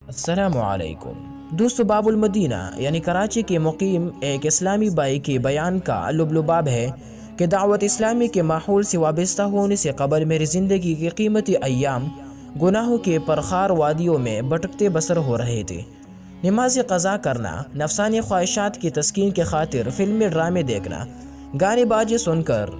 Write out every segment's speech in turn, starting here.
السلام علیکم دوستو، باب المدینہ یعنی کراچی کے مقیم ایک اسلامی بھائی کے بیان کا لباب ہے کہ دعوت اسلامی کے ماحول سے وابستہ ہونے سے قبل میری زندگی کے قیمتی ایام گناہوں کے پرخار وادیوں میں بھٹکتے بسر ہو رہے تھے۔ نماز قضا کرنا، نفسانی خواہشات کی تسکین کے خاطر فلمی ڈرامے دیکھنا، گانے باجے سن کر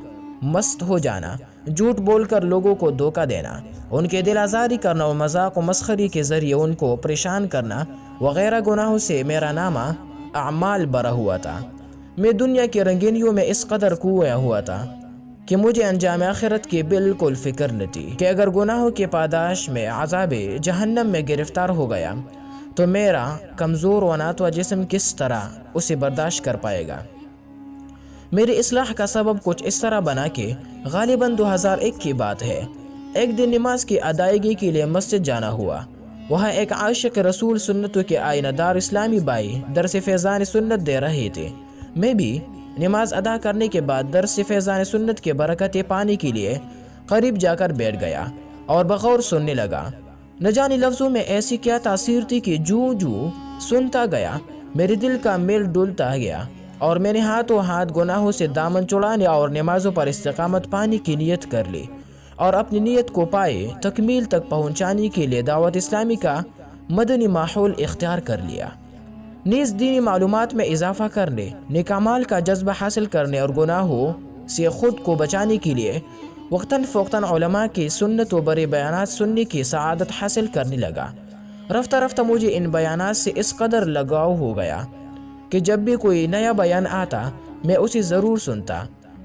مست ہو جانا، جھوٹ بول کر لوگوں کو دھوکہ دینا، ان کے دل آزاری کرنا اور مذاق و مسخری کے ذریعے ان کو پریشان کرنا وغیرہ گناہوں سے میرا نامہ اعمال بھرا ہوا تھا۔ میں دنیا کی رنگینیوں میں اس قدر کھویا ہوا تھا کہ مجھے انجام آخرت کی بالکل فکر نہ تھی کہ اگر گناہوں کے پاداش میں عذاب جہنم میں گرفتار ہو گیا تو میرا کمزور و ناتواں جسم کس طرح اسے برداشت کر پائے گا۔ میری اصلاح کا سبب کچھ اس طرح بنا کہ غالباً 2001 کی بات ہے۔ ایک دن نماز کی ادائیگی کے لیے مسجد جانا ہوا۔ وہاں ایک عاشق رسول سنتوں کے آئینہ دار اسلامی بھائی درس فیضان سنت دے رہے تھے۔ میں بھی نماز ادا کرنے کے بعد درس فیضان سنت کے برکتیں پانے کے لیے قریب جا کر بیٹھ گیا اور بغور سننے لگا۔ نہ جانے لفظوں میں ایسی کیا تاثیر تھی کہ جو سنتا گیا میرے دل کا میل ڈولتا گیا اور میں نے ہاتھوں ہاتھ گناہوں سے دامن چڑھانے اور نمازوں پر استقامت پانے کی نیت کر لی اور اپنی نیت کو پائے تکمیل تک پہنچانے کے لیے دعوت اسلامی کا مدنی ماحول اختیار کر لیا۔ نیز دینی معلومات میں اضافہ کرنے، نیک اعمال کا جذبہ حاصل کرنے اور گناہوں سے خود کو بچانے کے لیے وقتاً فوقتاً علماء کی سنت و بڑے بیانات سننے کی سعادت حاصل کرنے لگا۔ رفتہ رفتہ مجھے ان بیانات سے اس قدر لگاؤ ہو گیا کہ جب بھی کوئی نیا بیان آتا میں اسے ضرور سنتا،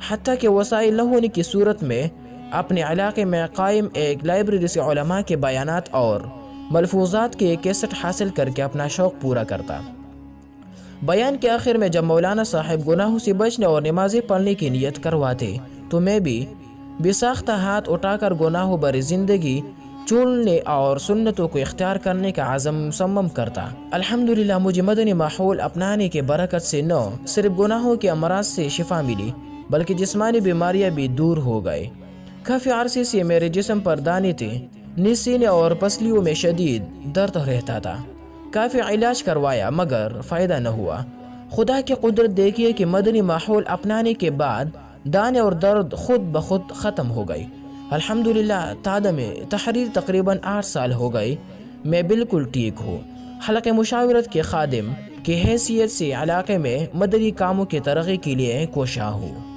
حتیٰ کہ وسائل نہ ہونے کی صورت میں اپنے علاقے میں قائم ایک لائبریری سے علماء کے بیانات اور ملفوظات کے کیسٹ حاصل کر کے اپنا شوق پورا کرتا۔ بیان کے آخر میں جب مولانا صاحب گناہوں سے بچنے اور نمازیں پڑھنے کی نیت کرواتے تو میں بھی بساختہ ہاتھ اٹھا کر گناہوں بھری زندگی چولنے اور سنتوں کو اختیار کرنے کا عزم مصمم کرتا۔ الحمدللہ مجھے مدنی ماحول اپنانے کے برکت سے نہ صرف گناہوں کے امراض سے شفا ملی بلکہ جسمانی بیماریاں بھی دور ہو گئے۔ کافی عرصے سے میرے جسم پر دانے تھے، سینے اور پسلیوں میں شدید درد رہتا تھا۔ کافی علاج کروایا مگر فائدہ نہ ہوا۔ خدا کی قدرت دیکھیے کہ مدنی ماحول اپنانے کے بعد دانے اور درد خود بخود ختم ہو گئی۔ الحمدللہ تعدم تحریر تقریباً 8 سال ہو گئے، میں بالکل ٹھیک ہوں۔ حلقہ مشاورت کے خادم کی حیثیت سے علاقے میں مدنی کاموں کی ترقی کے لیے کوشاں ہوں۔